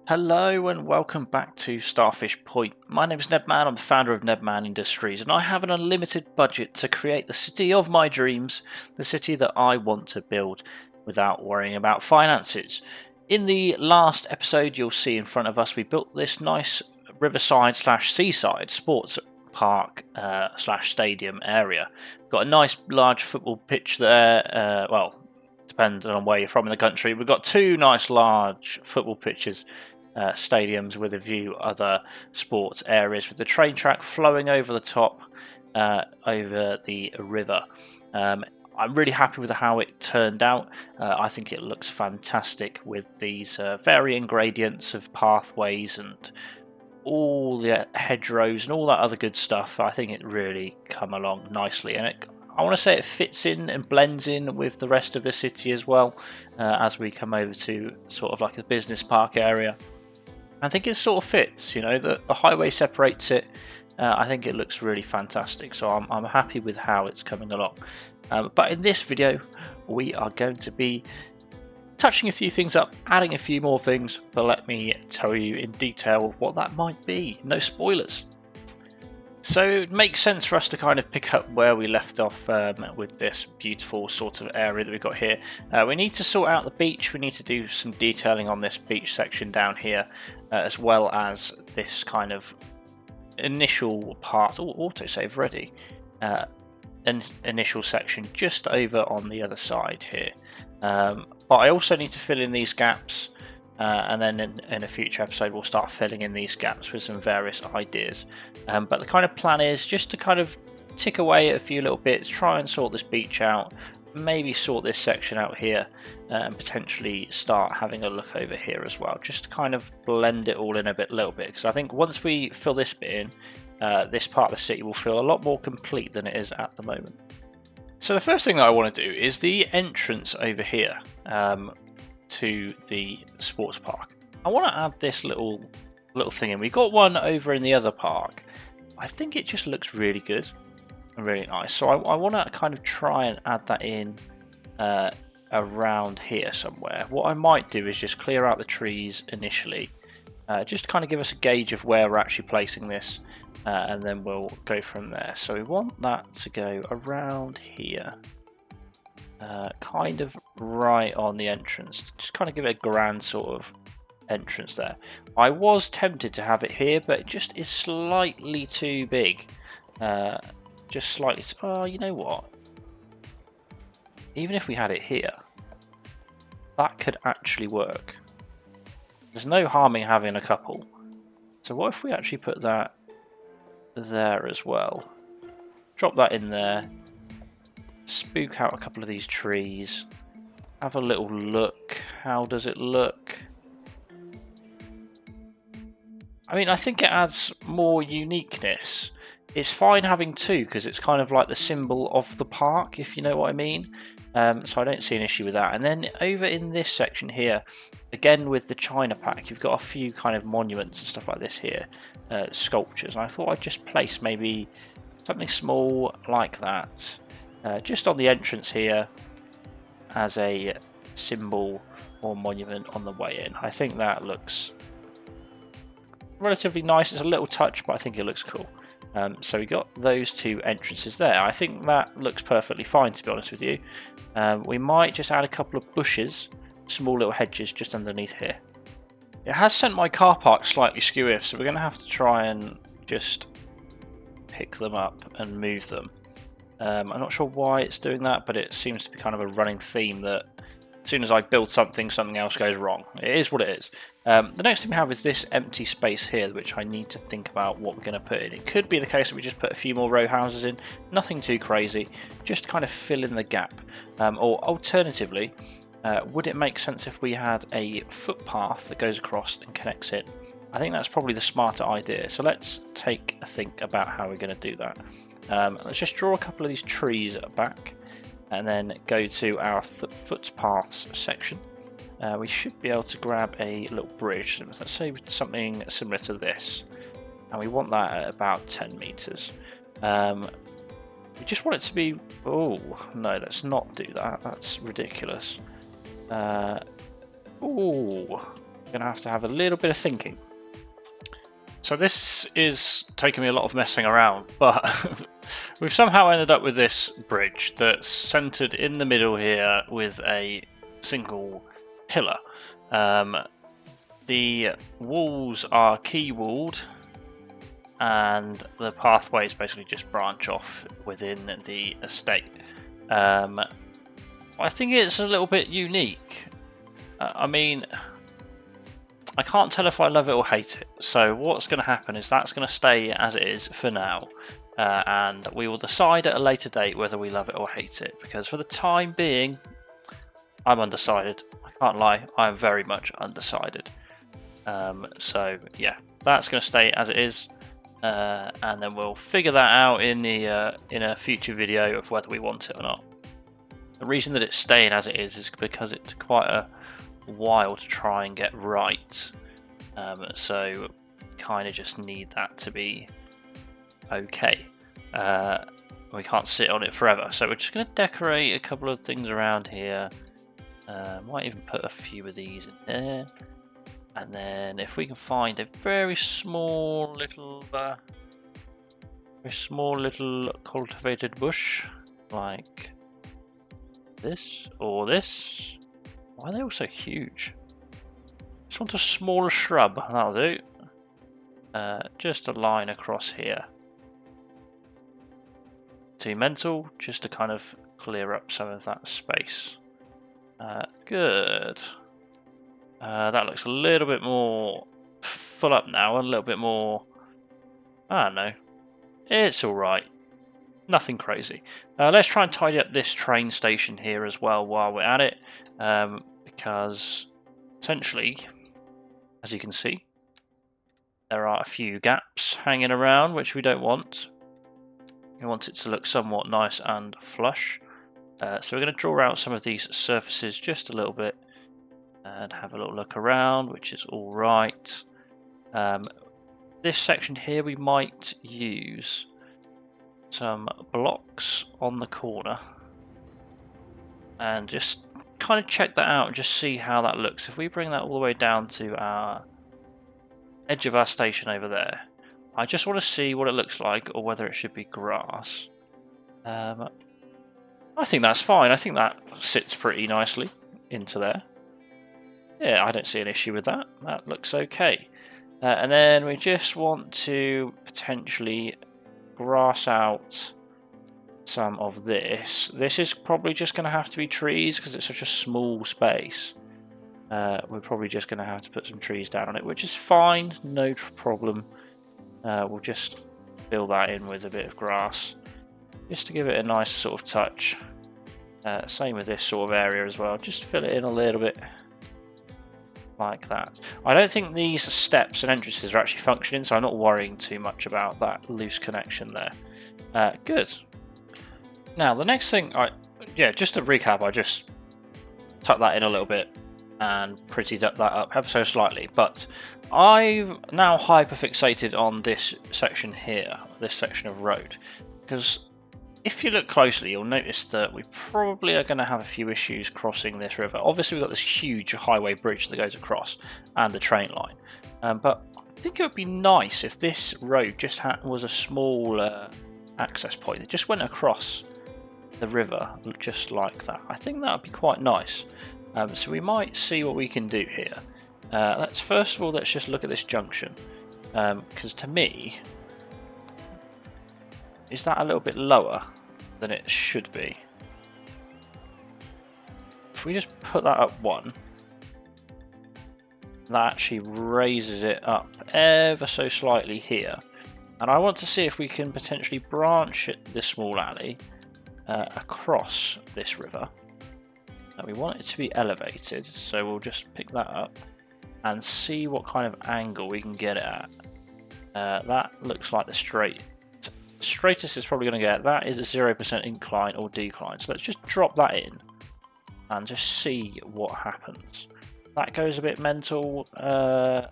Hello and welcome back to Starfish Point. My name is Nebman, I'm the founder of Nebman Industries, and I have an unlimited budget to create the city of my dreams, the city that I want to build without worrying about finances. In the last episode you'll see in front of us we built this nice riverside slash seaside sports park slash stadium area. Got a nice large football pitch there, depending on where you're from in the country. We've got two nice large football pitches, stadiums with a view other sports areas with the train track flowing over the top over the river. I'm really happy with how it turned out. I think it looks fantastic with these varying gradients of pathways and all the hedgerows and all that other good stuff. I think it really come along nicely, and I want to say it fits in and blends in with the rest of the city as well, as we come over to sort of like a business park area. I think it sort of fits, you know, the highway separates it. I think it looks really fantastic, so I'm happy with how it's coming along. But in this video we are going to be touching a few things up, adding a few more things, but let me tell you in detail what that might be. No spoilers. So it makes sense for us to kind of pick up where we left off with this beautiful sort of area that we've got here. We need to sort out the beach, we need to do some detailing on this beach section down here, as well as this kind of initial part, autosave ready, and initial section just over on the other side here. But I also need to fill in these gaps. And then in a future episode we'll start filling in these gaps with some various ideas, but the kind of plan is just to kind of tick away at a few little bits, try and sort this beach out, maybe sort this section out here, and potentially start having a look over here as well, just to kind of blend it all in a little bit, because I think once we fill this bit in, this part of the city will feel a lot more complete than it is at the moment. So the first thing that I want to do is the entrance over here to the sports park. I want to add this little thing in. We got one over in the other park. I think it just looks really good and really nice, so I want to kind of try and add that in around here somewhere. What I might do is just clear out the trees initially, just to kind of give us a gauge of where we're actually placing this, and then we'll go from there. So we want that to go around here, kind of right on the entrance, just kind of give it a grand sort of entrance there. I was tempted to have it here, but it just is slightly too big, just slightly oh, you know what, even if we had it here, that could actually work. There's no harm in having a couple. So what if we actually put that there as well, drop that in there, spook out a couple of these trees, have a little look. How does it look? I mean, I think it adds more uniqueness. It's fine having two because it's kind of like the symbol of the park, if you know what I mean. So I don't see an issue with that. And then over in this section here, again with the China pack, you've got a few kind of monuments and stuff like this here, sculptures. And I thought I'd just place maybe something small like that, just on the entrance here as a symbol or monument on the way in. I think that looks relatively nice. It's a little touch, but I think it looks cool. So we got those two entrances there. I think that looks perfectly fine, to be honest with you. We might just add a couple of bushes, small little hedges just underneath here. It has sent my car park slightly skew-if, so we're going to have to try and just pick them up and move them. I'm not sure why it's doing that, but it seems to be kind of a running theme that as soon as I build something, something else goes wrong. It is what it is. The next thing we have is this empty space here, which I need to think about what we're going to put in. It could be the case that we just put a few more row houses in, nothing too crazy, just to kind of fill in the gap. Or alternatively, would it make sense if we had a footpath that goes across and connects it? I think that's probably the smarter idea. So let's take a think about how we're going to do that. Let's just draw a couple of these trees back and then go to our footpaths section. We should be able to grab a little bridge. Let's say something similar to this, and we want that at about 10 meters. We just want it to be, oh no, let's not do that, that's ridiculous. Oh, Gonna have to have a little bit of thinking. So this is taking me a lot of messing around, but we've somehow ended up with this bridge that's centered in the middle here with a single pillar. The walls are key walled, and the pathways basically just branch off within the estate. I think it's a little bit unique. I mean, I can't tell if I love it or hate it. So what's going to happen is that's going to stay as it is for now. And we will decide at a later date whether we love it or hate it. Because for the time being, I'm undecided. I can't lie, I'm very much undecided. So yeah, that's going to stay as it is. And then we'll figure that out in a future video of whether we want it or not. The reason that it's staying as it is because it's quite a while to try and get right, so kind of just need that to be okay. We can't sit on it forever, so we're just going to decorate a couple of things around here. Might even put a few of these in there, and then if we can find a very small little cultivated bush like this or this. Why are they all so huge? Just want a smaller shrub, that'll do. Just a line across here. Too mental, just to kind of clear up some of that space. Good. That looks a little bit more full up now, and a little bit more, I don't know. It's alright. Nothing crazy. Let's try and tidy up this train station here as well while we're at it, because essentially, as you can see, there are a few gaps hanging around which we don't want. We want it to look somewhat nice and flush. So we're going to draw out some of these surfaces just a little bit and have a little look around, which is all right. This section here we might use some blocks on the corner and just kind of check that out and just see how that looks. If we bring that all the way down to our edge of our station over there, I just want to see what it looks like, or whether it should be grass. I think that's fine. I think that sits pretty nicely into there. Yeah, I don't see an issue with that. That looks okay. And then we just want to potentially grass out some of this. This is probably just going to have to be trees because it's such a small space. We're probably just going to have to put some trees down on it, which is fine, no problem. We'll just fill that in with a bit of grass just to give it a nice sort of touch. Same with this sort of area as well, just fill it in a little bit like that. I don't think these steps and entrances are actually functioning, so I'm not worrying too much about that loose connection there. Good. Now the next thing, just to recap, I just tucked that in a little bit and prettied that up ever so slightly, but I'm now hyperfixated on this section here, this section of road, because if you look closely, you'll notice that we probably are going to have a few issues crossing this river. Obviously, we've got this huge highway bridge that goes across, and the train line. But I think it would be nice if this road just was a small access point that just went across the river, just like that. I think that would be quite nice. So we might see what we can do here. First of all, let's just look at this junction, because to me, is that a little bit lower than it should be? If we just put that up one, that actually raises it up ever so slightly here. And I want to see if we can potentially branch this small alley across this river. And we want it to be elevated, so we'll just pick that up and see what kind of angle we can get it at. That looks like the straightest it's probably going to get. That is a 0% incline or decline. So let's just drop that in and just see what happens. That goes a bit mental. Yeah,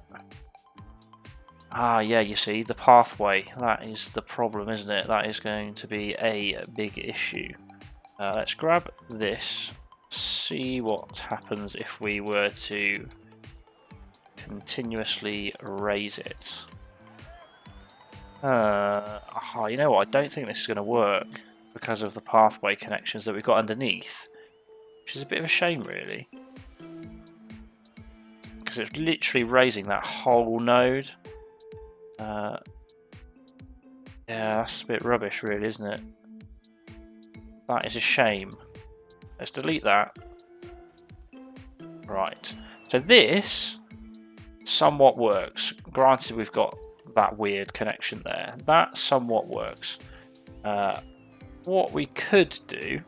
you see, the pathway. That is the problem, isn't it? That is going to be a big issue. Let's grab this, see what happens if we were to continuously raise it. You know what? I don't think this is going to work because of the pathway connections that we've got underneath, which is a bit of a shame, really. Because it's literally raising that whole node. Yeah, that's a bit rubbish, really, isn't it? That is a shame. Let's delete that. Right. So this somewhat works. Granted, we've got that weird connection there. That somewhat works. What we could do...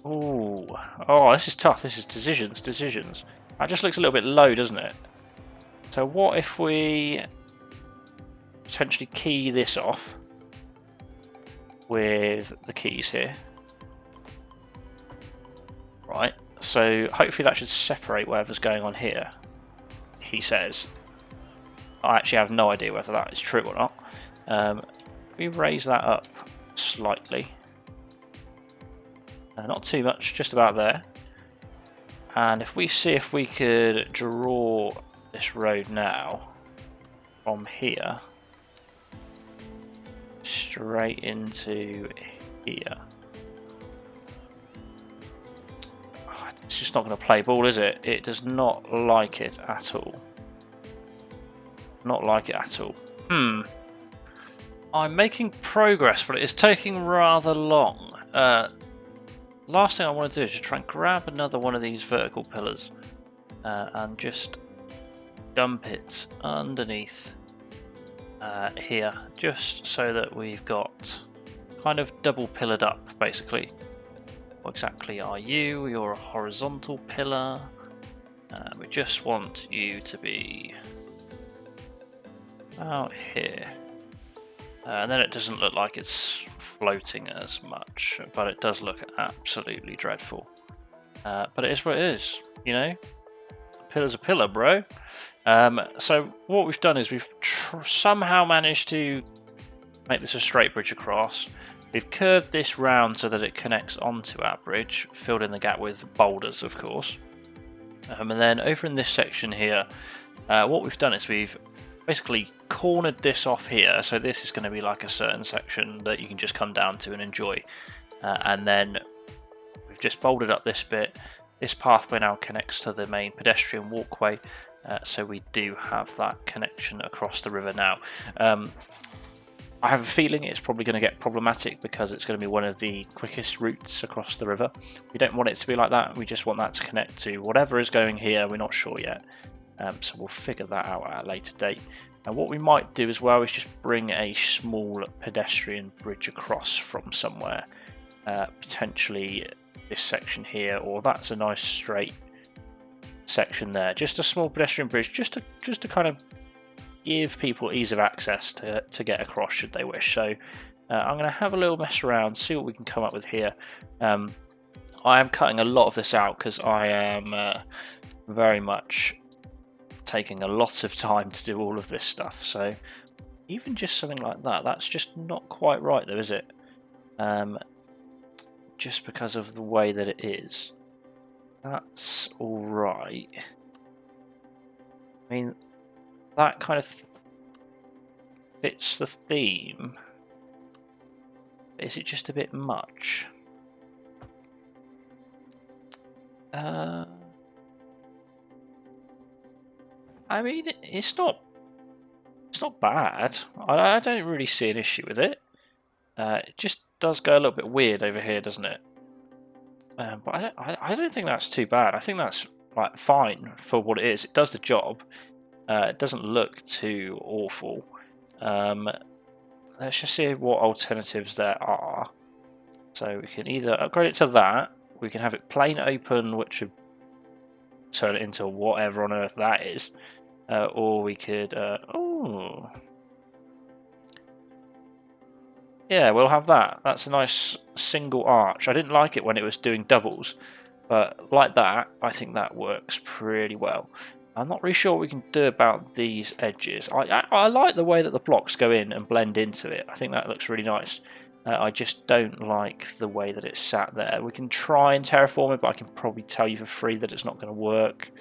Oh, this is tough. This is decisions. That just looks a little bit low, doesn't it? So what if we potentially key this off with the keys here? Right, so hopefully that should separate whatever's going on here, he says. I actually have no idea whether that is true or not. We raise that up slightly. Not too much, just about there. And if we see if we could draw this road now from here straight into here. It's just not going to play ball, is it? It does not like it at all. Not like it at all. I'm making progress, but it is taking rather long. Last thing I want to do is just try and grab another one of these vertical pillars and just dump it underneath here, just so that we've got kind of double pillared up, basically. What exactly are you? You're a horizontal pillar. We just want you to be out here. And then it doesn't look like it's floating as much, but it does look absolutely dreadful. But it is what it is, you know? A pillar's a pillar, bro. So what we've done is we've somehow managed to make this a straight bridge across. We've curved this round so that it connects onto our bridge, filled in the gap with boulders, of course. And then over in this section here, what we've done is we've basically cornered this off here, so this is going to be like a certain section that you can just come down to and enjoy. And then we've just bouldered up this bit. This pathway now connects to the main pedestrian walkway, so we do have that connection across the river now. I have a feeling it's probably going to get problematic because it's going to be one of the quickest routes across the river. We don't want it to be like that. We just want that to connect to whatever is going here. We're not sure yet. So we'll figure that out at a later date. And what we might do as well is just bring a small pedestrian bridge across from somewhere. Potentially this section here, or that's a nice straight section there. Just a small pedestrian bridge, just to kind of give people ease of access to get across should they wish. So I'm going to have a little mess around, see what we can come up with here. I am cutting a lot of this out because I am very much taking a lot of time to do all of this stuff. So even just something like that, that's just not quite right though, is it? Just because of the way that it is. That's alright. I mean, that kind of fits the theme. Is it just a bit much? I mean, it's not bad. I don't really see an issue with it. It just does go a little bit weird over here, doesn't it? But I don't think that's too bad. I think that's like fine for what it is. It does the job. It doesn't look too awful. Let's just see what alternatives there are. So we can either upgrade it to that. We can have it plain open, which would turn it into whatever on earth that is. Or we could... yeah, we'll have that. That's a nice single arch. I didn't like it when it was doing doubles, but like that, I think that works pretty well. I'm not really sure what we can do about these edges. I like the way that the blocks go in and blend into it. I think that looks really nice. I just don't like the way that it's sat there. We can try and terraform it, but I can probably tell you for free that it's not going to work.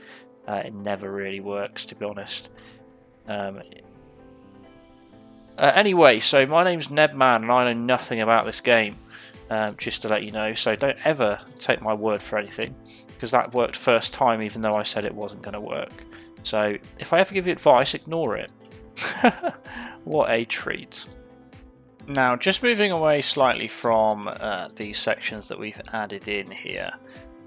It never really works, to be honest. Anyway, so my name's Nebman and I know nothing about this game, just to let you know, so don't ever take my word for anything, because that worked first time even though I said it wasn't going to work. So if I ever give you advice, ignore it. What a treat. Now, just moving away slightly from these sections that we've added in here,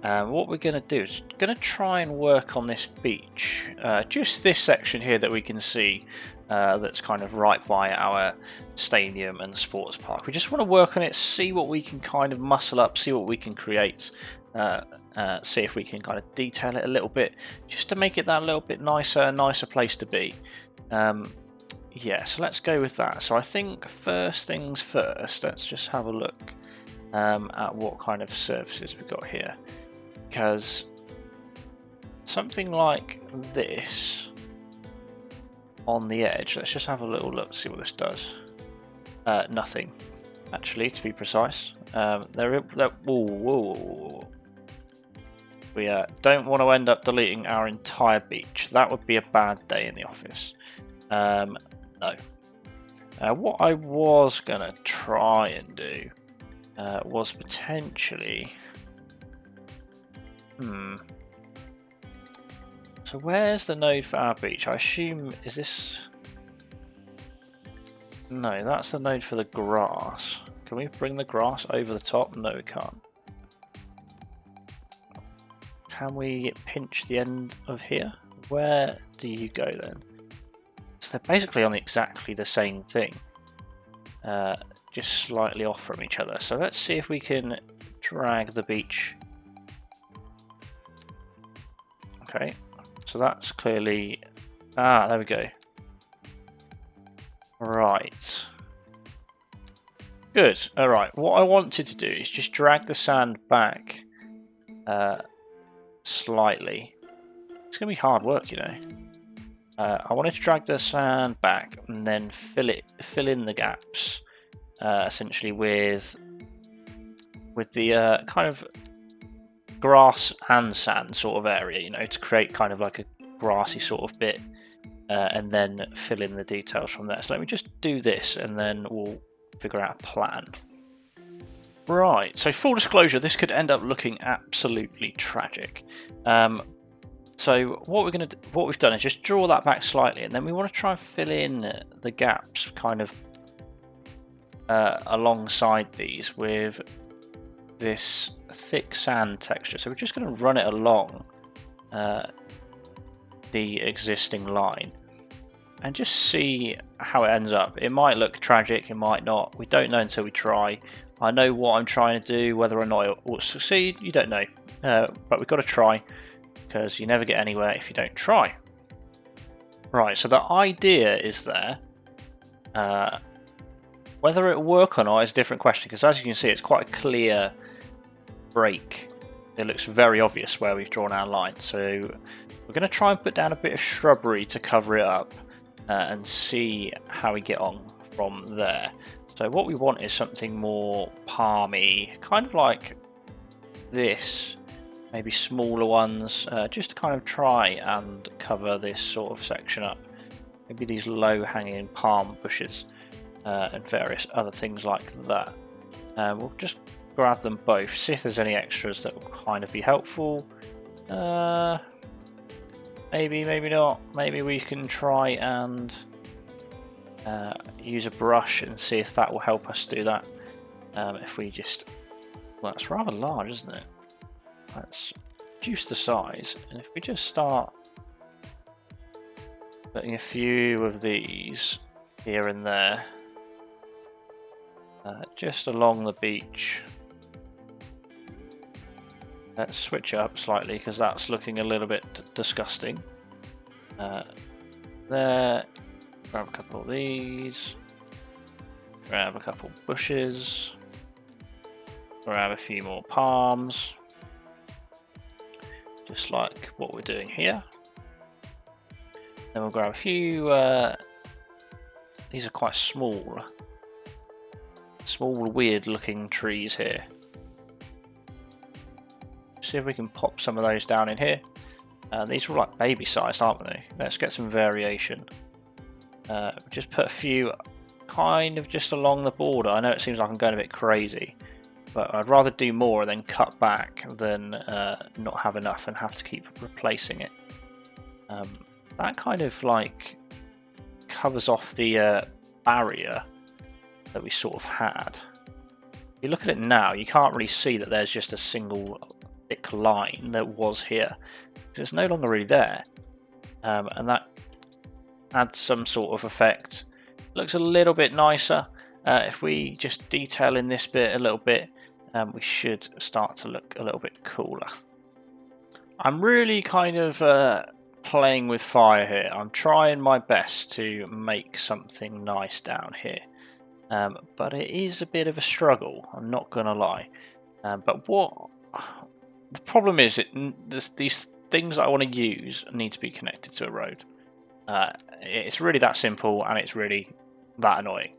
what we're going to do is going to try and work on this beach. Just this section here that we can see that's kind of right by our stadium and sports park. We just want to work on it, see what we can kind of muscle up, see what we can create, see if we can kind of detail it a little bit, just to make it that little bit nicer place to be. Yeah, so let's go with that. So I think first things first, let's just have a look at what kind of surfaces we've got here. Because something like this on the edge, let's just have a little look, see what this does. Nothing, actually, to be precise. Whoa. We don't want to end up deleting our entire beach. That would be a bad day in the office. No. What I was going to try and do was potentially... So where's the node for our beach? I assume, is this... No, that's the node for the grass. Can we bring the grass over the top? No, we can't. Can we pinch the end of here? Where do you go then? So they're basically on exactly the same thing, just slightly off from each other. So let's see if we can drag the beach. Okay, so that's clearly... Ah, there we go. Right. Good. Alright, what I wanted to do is just drag the sand back slightly. It's going to be hard work, you know. I wanted to drag the sand back and then fill in the gaps, essentially with the kind of grass and sand sort of area, you know, to create kind of like a grassy sort of bit, and then fill in the details from there. So let me just do this and then we'll figure out a plan. Right, so full disclosure, this could end up looking absolutely tragic. So what we've done is just draw that back slightly, and then we want to try and fill in the gaps kind of alongside these with this thick sand texture. So we're just going to run it along the existing line and just see how it ends up. It might look tragic, it might not. We don't know until we try. I know what I'm trying to do, whether or not it will succeed, you don't know. But we've got to try, because you never get anywhere if you don't try. Right, so the idea is there. Whether it will work or not is a different question, because as you can see, it's quite a clear break. It looks very obvious where we've drawn our line. So we're going to try and put down a bit of shrubbery to cover it up and see how we get on from there. So what we want is something more palmy, kind of like this. Maybe smaller ones, just to kind of try and cover this sort of section up. Maybe these low-hanging palm bushes and various other things like that. We'll just grab them both, see if there's any extras that will kind of be helpful. Maybe, maybe not. Maybe we can try and use a brush and see if that will help us do that. If we just... Well, it's rather large, isn't it? Let's reduce the size, and if we just start putting a few of these here and there, just along the beach. Let's switch it up slightly because that's looking a little bit disgusting. There, grab a couple of these, grab a couple of bushes, grab a few more palms. Just like what we're doing here. Then we'll grab a few, these are quite small weird looking trees here. See if we can pop some of those down in here. These are like baby sized, aren't they? Let's get some variation. Just put a few kind of just along the border. I know it seems like I'm going a bit crazy, but I'd rather do more and then cut back than not have enough and have to keep replacing it. That kind of like covers off the barrier that we sort of had. If you look at it now, you can't really see that there's just a single thick line that was here. It's no longer really there, and that adds some sort of effect. Looks a little bit nicer. If we just detail in this bit a little bit, we should start to look a little bit cooler. I'm really kind of playing with fire here. I'm trying my best to make something nice down here, but it is a bit of a struggle, I'm not gonna lie. But what the problem is, these things that I want to use need to be connected to a road. It's really that simple, and it's really that annoying,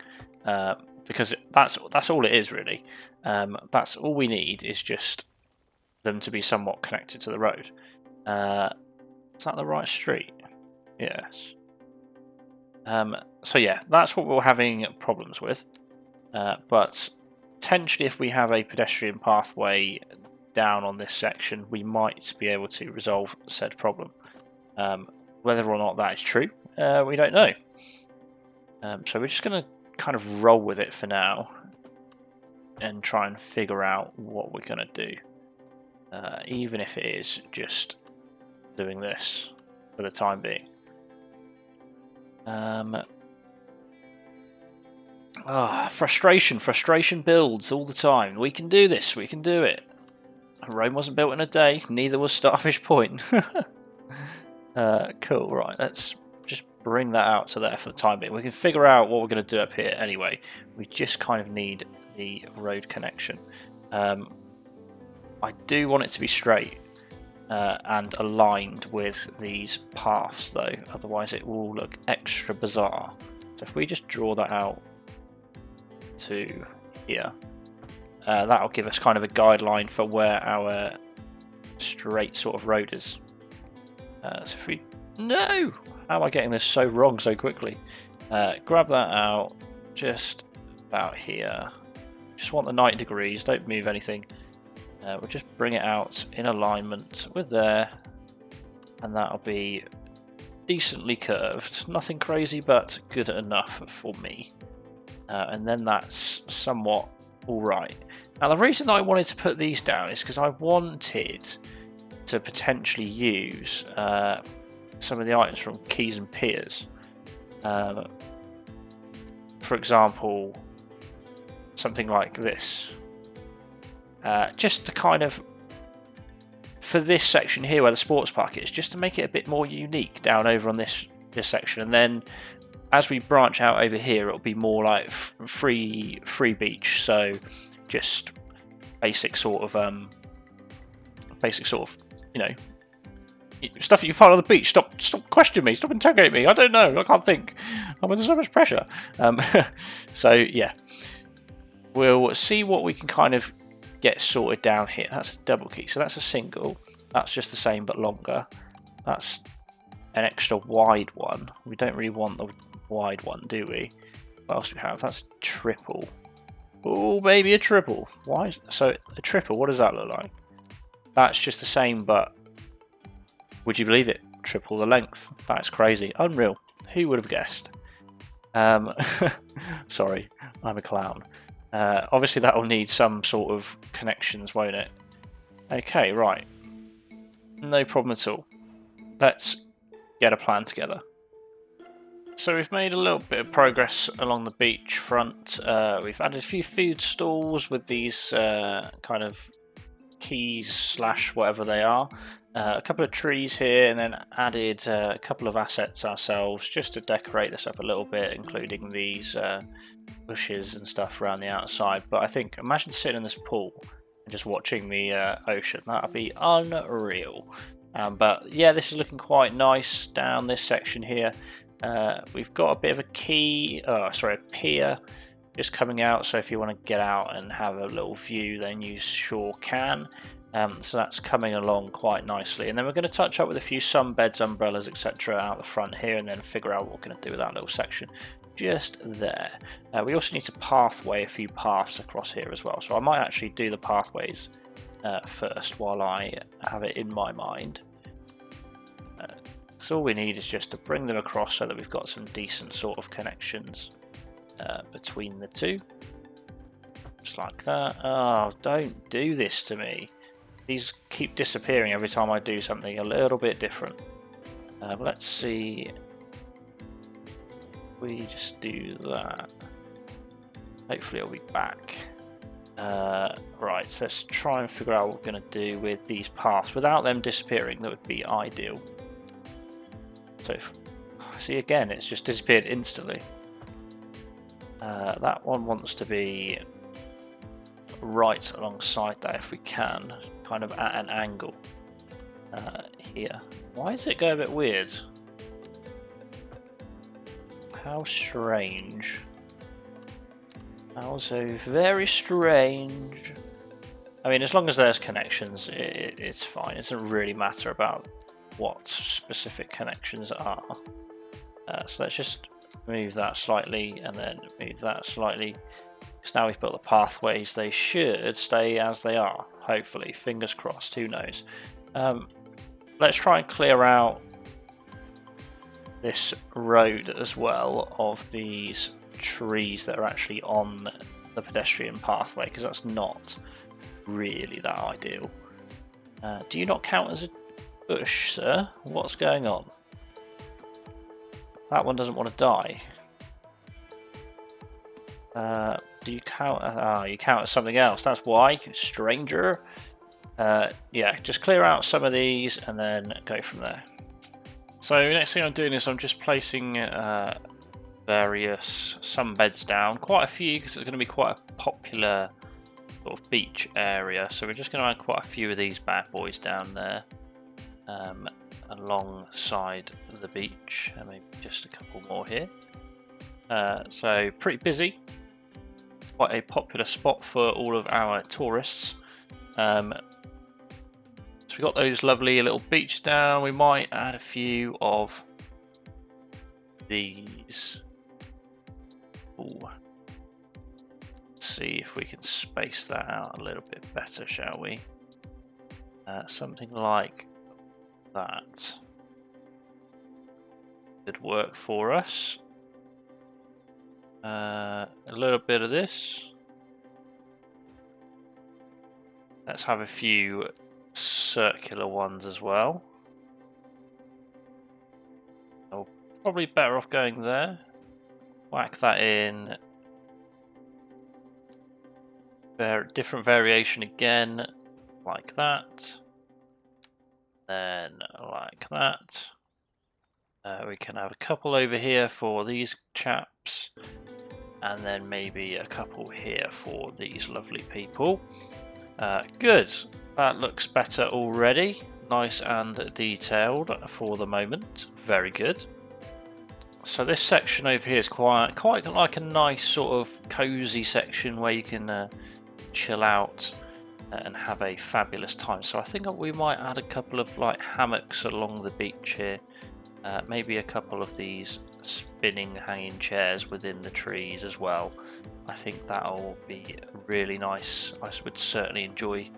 because that's all it is really. That's all we need, is just them to be somewhat connected to the road. Is that the right street? Yes. So yeah, that's what we're having problems with. But potentially, if we have a pedestrian pathway down on this section, we might be able to resolve said problem. Whether or not that is true, we don't know. So we're just going to kind of roll with it for now and try and figure out what we're going to do, even if it is just doing this for the time being. Frustration builds all the time. We can do this, we can do it. Rome wasn't built in a day, neither was Starfish Point. Cool, right, let's just bring that out to there for the time being. We can figure out what we're going to do up here anyway. We just kind of need the road connection. I do want it to be straight and aligned with these paths though, otherwise it will look extra bizarre. So if we just draw that out to here, that'll give us kind of a guideline for where our straight sort of road is. So if we... No! How am I getting this so wrong so quickly? Grab that out just about here. Just want the 90 degrees, don't move anything. We'll just bring it out in alignment with there, and that'll be decently curved. Nothing crazy, but good enough for me. And then that's somewhat alright. Now the reason that I wanted to put these down is because I wanted to potentially use some of the items from Quays and Piers. For example, something like this. Just to kind of, for this section here where the sports park is, just to make it a bit more unique down over on this section, and then as we branch out over here, it'll be more like free beach. So just basic sort of, you know, stuff that you find on the beach. Stop questioning me. Stop interrogating me. I don't know. I can't think. I'm under so much pressure. So yeah, we'll see what we can kind of get sorted down here. That's a double key, so that's a single. That's just the same but longer. That's an extra wide one. We don't really want the wide one, do we? What else do we have? That's triple. Oh, maybe a triple. Why? So a triple, what does that look like? That's just the same, but would you believe it? Triple the length. That's crazy. Unreal. Who would have guessed? Sorry, I'm a clown. Obviously that will need some sort of connections, won't it? Okay, right. No problem at all. Let's get a plan together. So we've made a little bit of progress along the beachfront. We've added a few food stalls with these kind of keys / whatever they are. A couple of trees here, and then added a couple of assets ourselves just to decorate this up a little bit, including these bushes and stuff around the outside. But I think, imagine sitting in this pool and just watching the ocean. That would be unreal. But yeah, this is looking quite nice down this section here. We've got a bit of a pier just coming out, so if you want to get out and have a little view, then you sure can. So that's coming along quite nicely. And then we're going to touch up with a few sunbeds, umbrellas, etc. out the front here, and then figure out what we're going to do with that little section just there. We also need to pathway a few paths across here as well. So I might actually do the pathways first while I have it in my mind. So all we need is just to bring them across so that we've got some decent sort of connections between the two. Just like that. Oh, don't do this to me. These keep disappearing every time I do something a little bit different. Let's see. We just do that. Hopefully it'll be back. Right, so let's try and figure out what we're going to do with these paths without them disappearing. That would be ideal. So, see again, it's just disappeared instantly. That one wants to be right alongside that if we can, kind of at an angle here. Why does it go a bit weird? How strange. How so very strange. I mean, as long as there's connections, it's fine. It doesn't really matter about what specific connections are. So let's just move that slightly and then move that slightly. Because now we've built the pathways, they should stay as they are. Hopefully, fingers crossed, who knows. Let's try and clear out this road as well of these trees that are actually on the pedestrian pathway, because that's not really that ideal. Do you not count as a bush, sir? What's going on? That one doesn't want to die. Do you count? You count as something else. That's why, stranger. Yeah, just clear out some of these and then go from there. So next thing I'm doing is I'm just placing various sunbeds down, quite a few because it's going to be quite a popular sort of beach area. So we're just going to add quite a few of these bad boys down there, alongside the beach, and maybe just a couple more here. So pretty busy. Quite a popular spot for all of our tourists. So we've got those lovely little beaches down. We might add a few of these. Ooh. Let's see if we can space that out a little bit better, shall we? Something like that could work for us. A little bit of this. Let's have a few circular ones as well. Oh, probably better off going there. Whack that in. Different variation again, like that. Then like that. We can have a couple over here for these chaps, and then maybe a couple here for these lovely people. Good, that looks better already. Nice and detailed for the moment. Very good. So this section over here is quite like a nice sort of cozy section where you can chill out and have a fabulous time. So I think we might add a couple of like hammocks along the beach here. Maybe a couple of these spinning hanging chairs within the trees as well. I think that'll be really nice. I would certainly enjoy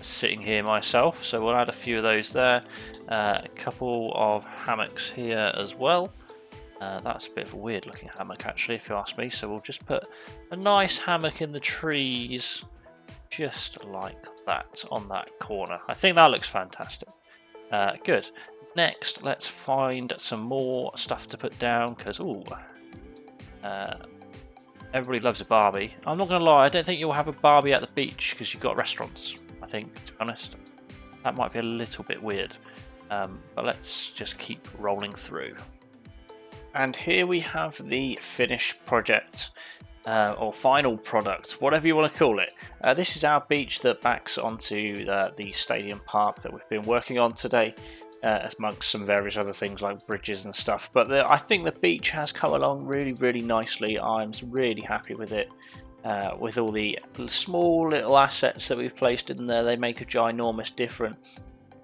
sitting here myself, so we'll add a few of those there. A couple of hammocks here as well. That's a bit of a weird looking hammock actually, if you ask me, so we'll just put a nice hammock in the trees just like that on that corner. I think that looks fantastic. Good. Next, let's find some more stuff to put down, because everybody loves a Barbie. I'm not going to lie, I don't think you'll have a Barbie at the beach because you've got restaurants, I think, to be honest. That might be a little bit weird, but let's just keep rolling through. And here we have the finished project, or final product, whatever you want to call it. This is our beach that backs onto the stadium park that we've been working on today. Amongst some various other things like bridges and stuff, but I think the beach has come along really nicely. I'm really happy with it. with all the small little assets that we've placed in there. They make a ginormous difference.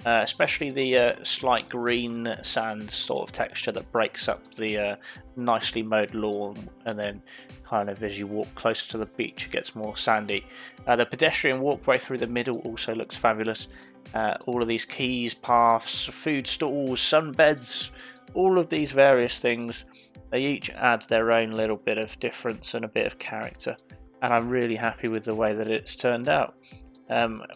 Especially the slight green sand sort of texture that breaks up the nicely mowed lawn, and then kind of as you walk closer to the beach it gets more sandy. The pedestrian walkway through the middle also looks fabulous. All of these quays, paths, food stalls, sunbeds, all of these various things, they each add their own little bit of difference and a bit of character, and I'm really happy with the way that it's turned out.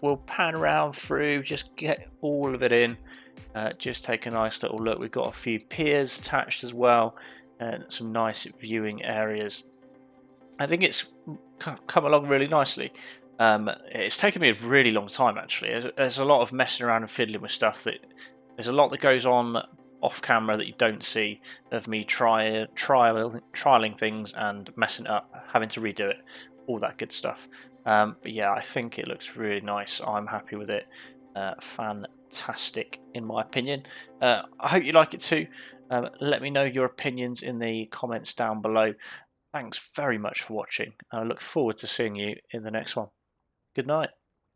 We'll pan around through, just get all of it in, just take a nice little look. We've got a few piers attached as well, and some nice viewing areas. I think it's come along really nicely. It's taken me a really long time actually. There's a lot of messing around and fiddling with stuff. There's a lot that goes on off camera that you don't see, of me trialing things and messing it up, having to redo it, all that good stuff. But yeah, I think it looks really nice. I'm happy with it. Fantastic in my opinion. I hope you like it too. Let me know your opinions in the comments down below. Thanks very much for watching. I look forward to seeing you in the next one. Good night.